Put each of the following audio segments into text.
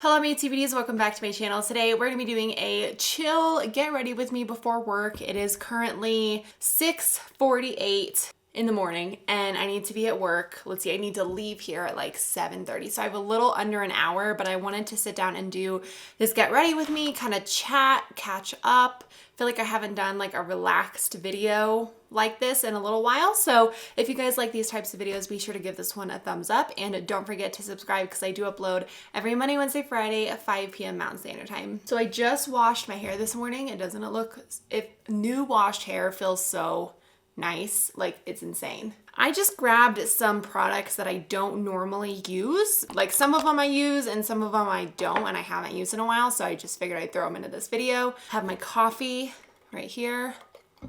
Hello my TBDs, welcome back to my channel. Today we're going to be doing a chill get ready with me before work. It is currently 6:48 in the morning and I need to be at work. Let's see, I need to leave here at like 7:30. So I have a little under an hour, but I wanted to sit down and do this get ready with me, kind of chat, catch up. I feel like I haven't done like a relaxed video like this in a little while. So if you guys like these types of videos, be sure to give this one a thumbs up and don't forget to subscribe because I do upload every Monday, Wednesday, Friday at 5 p.m. Mountain Standard Time. So I just washed my hair this morning. Doesn't it look, if new washed hair feels so nice, like it's insane. I just grabbed some products that I don't normally use. Like some of them I use and some of them I don't and I haven't used in a while. So I just figured I'd throw them into this video. Have my coffee right here.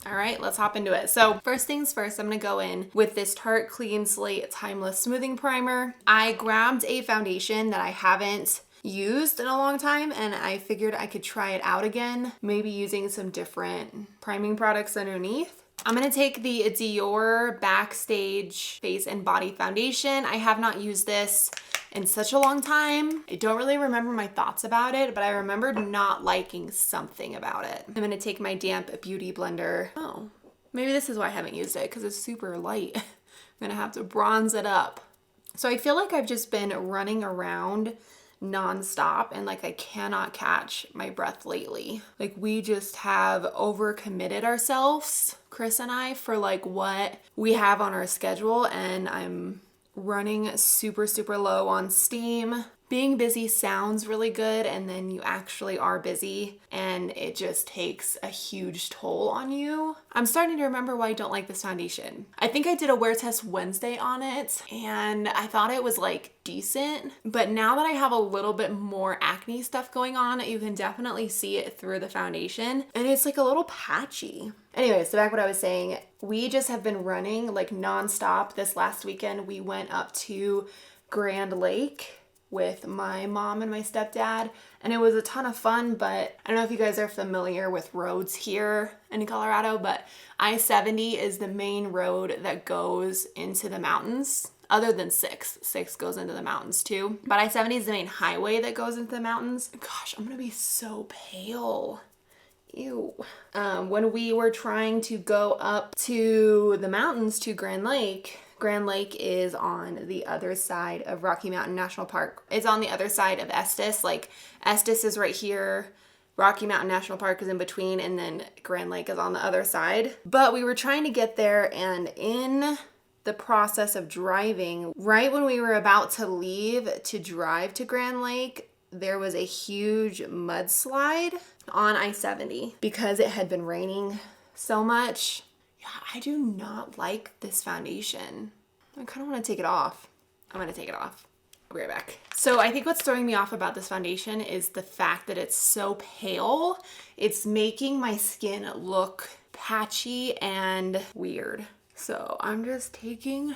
All right, let's hop into it. So first things first, I'm gonna go in with this Tarte Clean Slate Timeless Smoothing Primer. I grabbed a foundation that I haven't used in a long time and I figured I could try it out again, maybe using some different priming products underneath. I'm gonna take the Dior Backstage Face and Body Foundation. I have not used this in such a long time. I don't really remember my thoughts about it, but I remembered not liking something about it. I'm gonna take my damp beauty blender. Oh, maybe this is why I haven't used it, because it's super light. I'm gonna have to bronze it up. So I feel like I've just been running around nonstop and like I cannot catch my breath lately. Like we just have overcommitted ourselves, Chris and I, for like what we have on our schedule, and I'm running super low on steam. Being busy sounds really good and then you actually are busy and it just takes a huge toll on you. I'm starting to remember why I don't like this foundation. I think I did a wear test Wednesday on it and I thought it was like decent, but now that I have a little bit more acne stuff going on, you can definitely see it through the foundation and it's like a little patchy. Anyway, so back what I was saying, we just have been running like nonstop. This last weekend, we went up to Grand Lake with my mom and my stepdad, and it was a ton of fun, but I don't know if you guys are familiar with roads here in Colorado, but I-70 is the main road that goes into the mountains, other than 6. 6 goes into the mountains too, but I-70 is the main highway that goes into the mountains. Gosh, I'm gonna be so pale. Ew. When we were trying to go up to the mountains to Grand Lake is on the other side of Rocky Mountain National Park. It's on the other side of Estes. Like Estes is right here, Rocky Mountain National Park is in between, and then Grand Lake is on the other side. But we were trying to get there, and in the process of driving, right when we were about to leave to drive to Grand Lake, there was a huge mudslide on I-70 because it had been raining so much. Yeah, I do not like this foundation. I kind of want to take it off. I'm going to take it off. I'll be right back. So I think what's throwing me off about this foundation is the fact that it's so pale. It's making my skin look patchy and weird. So I'm just taking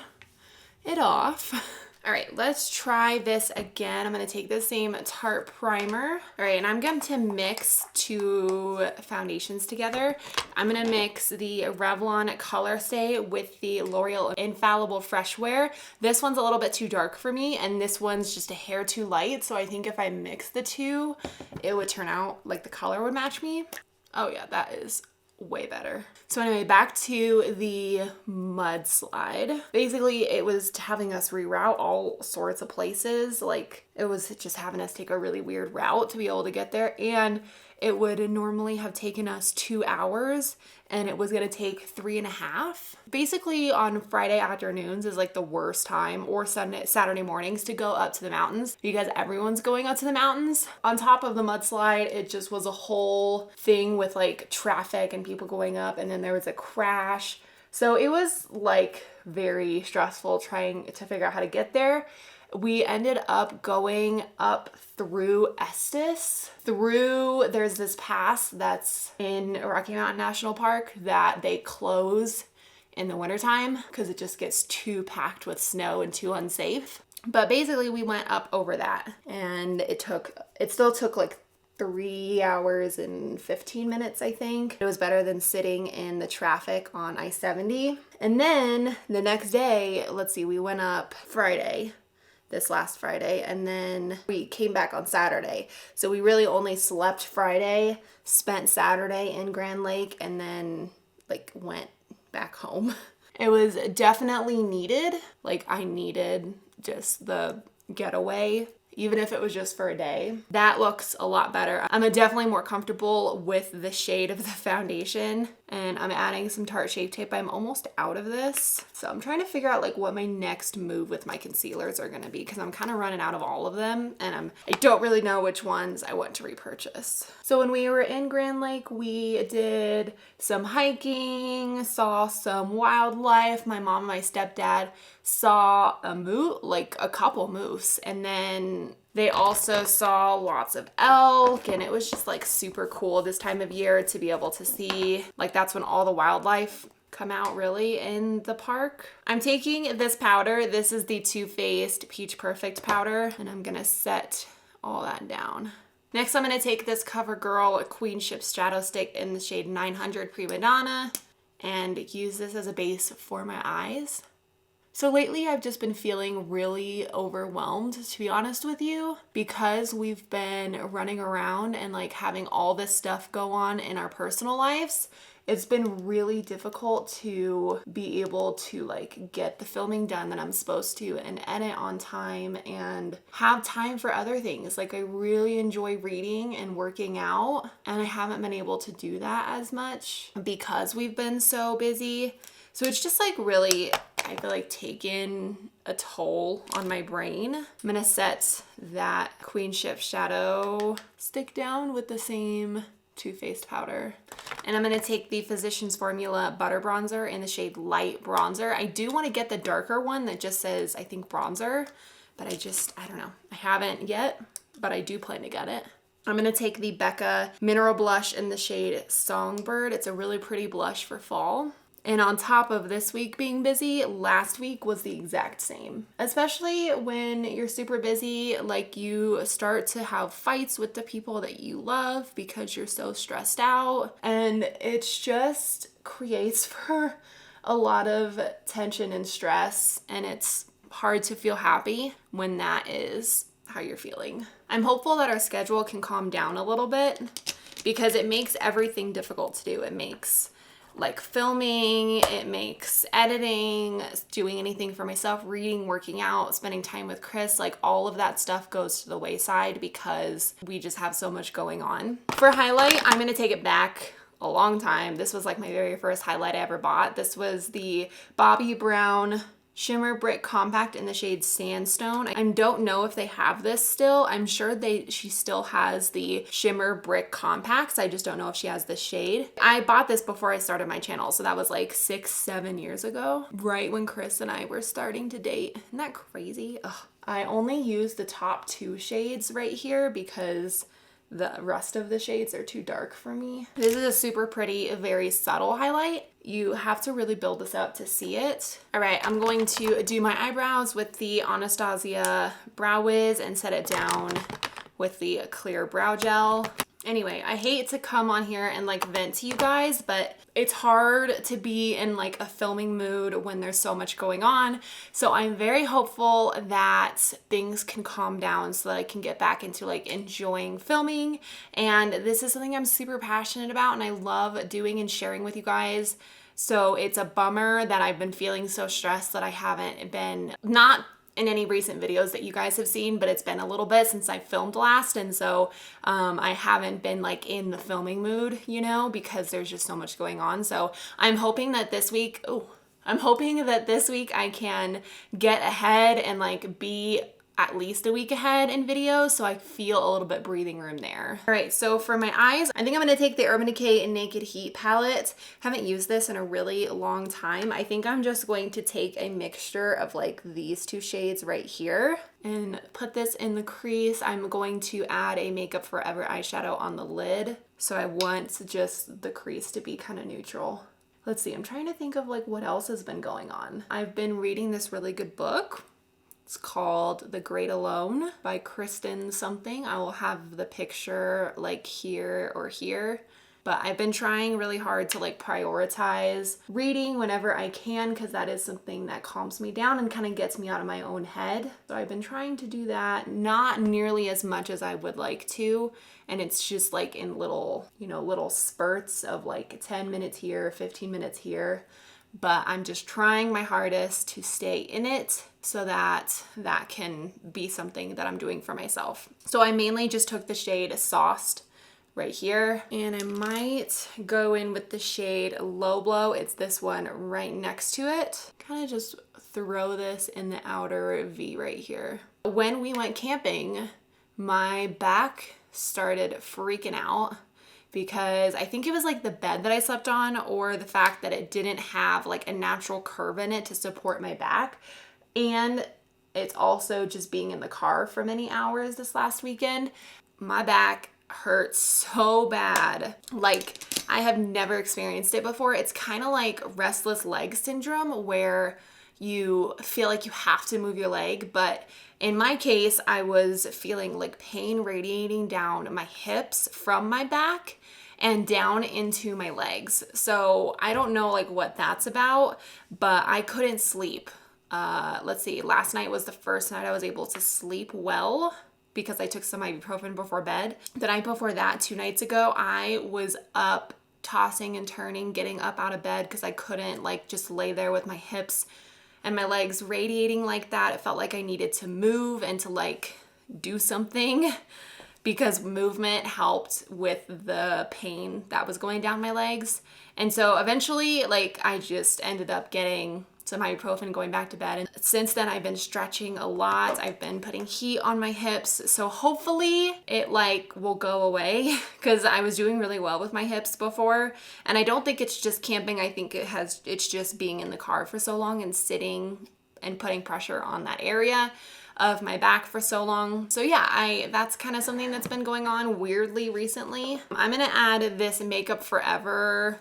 it off. All right, let's try this again. I'm gonna take the same Tarte primer. All right, and I'm going to mix two foundations together. I'm gonna mix the Revlon ColorStay with the L'Oreal Infallible Fresh Wear. This one's a little bit too dark for me, and this one's just a hair too light. So I think if I mix the two, it would turn out like the color would match me. Oh yeah, that is way better. So anyway, back to the mudslide. Basically, it was having us reroute all sorts of places. Like it was just having us take a really weird route to be able to get there. And it would normally have taken us 2 hours and it was gonna take 3.5. Basically on Friday afternoons is like the worst time, or Saturday mornings to go up to the mountains because everyone's going up to the mountains. On top of the mudslide, it just was a whole thing with like traffic and people going up, and then there was a crash. So it was like very stressful trying to figure out how to get there. We ended up going up through Estes. There's this pass that's in Rocky Mountain National Park that they close in the wintertime because it just gets too packed with snow and too unsafe. But basically we went up over that, and it still took like 3 hours and 15 minutes, I think. It was better than sitting in the traffic on I-70. And then the next day, let's see, we went up Friday. this last Friday, and then we came back on Saturday. So we really only slept Friday, spent Saturday in Grand Lake, and then like went back home. It was definitely needed. Like I needed just the getaway, even if it was just for a day. That looks a lot better. I'm definitely more comfortable with the shade of the foundation, and I'm adding some Tarte Shape Tape. I'm almost out of this. So I'm trying to figure out like what my next move with my concealers are gonna be, because I'm kind of running out of all of them, and I don't really know which ones I want to repurchase. So when we were in Grand Lake, we did some hiking, saw some wildlife. My mom and my stepdad saw a couple moose, and then they also saw lots of elk, and it was just like super cool this time of year to be able to see, like that's when all the wildlife come out really in the park. I'm taking this powder. This is the Too Faced Peach Perfect powder, and I'm gonna set all that down. Next, I'm gonna take this CoverGirl Queenship Shadow Stick in the shade 900 Prima Donna and use this as a base for my eyes. So lately I've just been feeling really overwhelmed, to be honest with you, because we've been running around and like having all this stuff go on in our personal lives. It's been really difficult to be able to like get the filming done that I'm supposed to and edit on time and have time for other things. Like I really enjoy reading and working out, and I haven't been able to do that as much because we've been so busy. So it's just like really, I feel like taken a toll on my brain. I'm gonna set that Queenship shadow stick down with the same Too Faced powder. And I'm gonna take the Physicians Formula Butter Bronzer in the shade Light Bronzer. I do wanna get the darker one that just says, I think, bronzer, but I don't know. I haven't yet, but I do plan to get it. I'm gonna take the BECCA Mineral Blush in the shade Songbird. It's a really pretty blush for fall. And on top of this week being busy, last week was the exact same. Especially when you're super busy, like you start to have fights with the people that you love because you're so stressed out. And it's just creates for a lot of tension and stress. And it's hard to feel happy when that is how you're feeling. I'm hopeful that our schedule can calm down a little bit because it makes everything difficult to do. It makes like filming, it makes editing, doing anything for myself, reading, working out, spending time with Chris, like all of that stuff goes to the wayside because we just have so much going on. For highlight, I'm gonna take it back a long time. This was like my very first highlight I ever bought. This was the Bobbi Brown Shimmer Brick Compact in the shade Sandstone. I don't know if they have this still. I'm sure she still has the Shimmer Brick Compacts. I just don't know if she has this shade. I bought this before I started my channel, so that was like 6-7 years ago, right when Chris and I were starting to date. Isn't that crazy? Ugh. I only use the top 2 shades right here because the rest of the shades are too dark for me. This is a super pretty, very subtle highlight. You have to really build this up to see it. All right, I'm going to do my eyebrows with the Anastasia Brow Wiz and set it down with the Clear Brow Gel. Anyway, I hate to come on here and like vent to you guys, but it's hard to be in like a filming mood when there's so much going on. So I'm very hopeful that things can calm down so that I can get back into like enjoying filming. And this is something I'm super passionate about and I love doing and sharing with you guys. So it's a bummer that I've been feeling so stressed that I haven't been, not in any recent videos that you guys have seen, but it's been a little bit since I filmed last, and so I haven't been like in the filming mood, you know, because there's just so much going on. So I'm hoping that this week, I can get ahead and like be at least a week ahead in videos so I feel a little bit breathing room there. All right, so for my eyes, I think I'm gonna take the Urban Decay Naked Heat palette. Haven't used this in a really long time. I think I'm just going to take a mixture of like these 2 shades right here and put this in the crease. I'm going to add a Makeup Forever eyeshadow on the lid. So I want just the crease to be kind of neutral. Let's see, I'm trying to think of like what else has been going on. I've been reading this really good book. It's called The Great Alone by Kristen something. I will have the picture like here or here. But I've been trying really hard to like prioritize reading whenever I can, because that is something that calms me down and kind of gets me out of my own head. So I've been trying to do that, not nearly as much as I would like to. And it's just like in little, you know, little spurts of like 10 minutes here, 15 minutes here. But I'm just trying my hardest to stay in it so that that can be something that I'm doing for myself. So I mainly just took the shade Sauced right here, and I might go in with the shade Low Blow. It's this one right next to it. Kind of just throw this in the outer V right here. When we went camping, my back started freaking out because I think it was like the bed that I slept on, or the fact that it didn't have like a natural curve in it to support my back. And it's also just being in the car for many hours this last weekend. My back hurts so bad. Like, I have never experienced it before. It's kind of like restless leg syndrome, where you feel like you have to move your leg. But in my case, I was feeling like pain radiating down my hips from my back and down into my legs. So I don't know like what that's about, but I couldn't sleep. Let's see, last night was the first night I was able to sleep well, because I took some ibuprofen before bed. The night before that, 2 nights ago, I was up tossing and turning, getting up out of bed because I couldn't like just lay there with my hips and my legs radiating like that. It felt like I needed to move and to like do something, because movement helped with the pain that was going down my legs. And so eventually, like, I just ended up getting some ibuprofen, going back to bed. And since then, I've been stretching a lot. I've been putting heat on my hips. So hopefully it like will go away, because I was doing really well with my hips before. And I don't think it's just camping. I think it's just being in the car for so long and sitting and putting pressure on that area of my back for so long. So yeah, that's kind of something that's been going on weirdly recently. I'm gonna add this Makeup Forever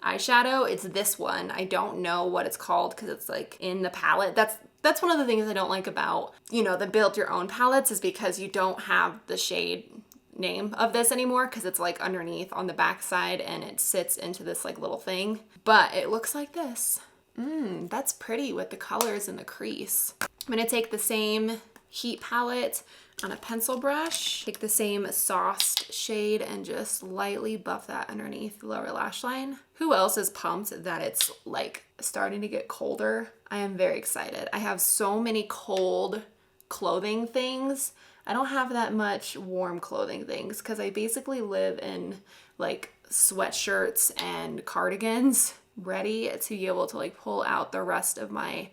eyeshadow. It's this one. I don't know what it's called because it's like in the palette. That's one of the things I don't like about, you know, the build your own palettes, is because you don't have the shade name of this anymore, because it's like underneath on the back side and it sits into this like little thing. But it looks like this. That's pretty with the colors in the crease. I'm gonna take the same heat palette on a pencil brush, take the same Sauced shade and just lightly buff that underneath the lower lash line. Who else is pumped that it's like starting to get colder? I am very excited. I have so many cold clothing things. I don't have that much warm clothing things because I basically live in like sweatshirts and cardigans, ready to be able to like pull out the rest of my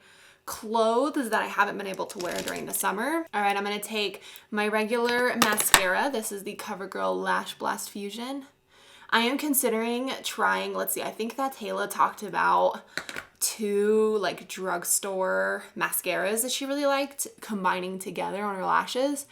clothes that I haven't been able to wear during the summer. All right, I'm gonna take my regular mascara. This is the CoverGirl LashBlast Fusion. I am considering trying, let's see, I think that Taylor talked about 2 like drugstore mascaras that she really liked combining together on her lashes.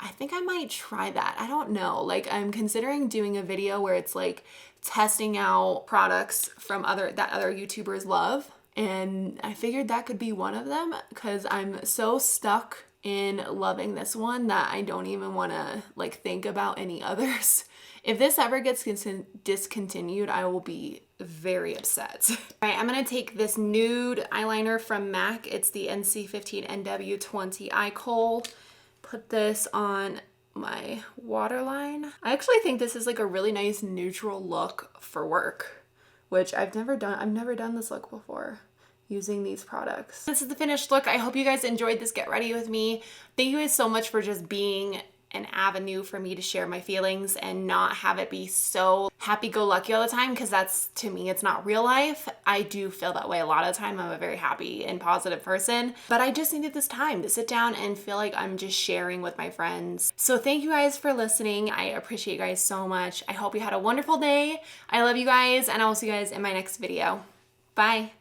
I think I might try that. I don't know. Like, I'm considering doing a video where it's like testing out products from other YouTubers love. And I figured that could be one of them, because I'm so stuck in loving this one that I don't even want to like think about any others. If this ever gets discontinued, I will be very upset. All right, I'm gonna take this nude eyeliner from MAC. It's the NC15 NW20 Eye Kohl. Put this on my waterline. I actually think this is like a really nice neutral look for work, which I've never done this look before using these products. This is the finished look. I hope you guys enjoyed this get ready with me. Thank you guys so much for just being an avenue for me to share my feelings and not have it be so happy-go-lucky all the time, because that's, to me, it's not real life. I do feel that way a lot of the time. I'm a very happy and positive person, but I just needed this time to sit down and feel like I'm just sharing with my friends. So thank you guys for listening. I appreciate you guys so much. I hope you had a wonderful day. I love you guys, and I will see you guys in my next video. Bye.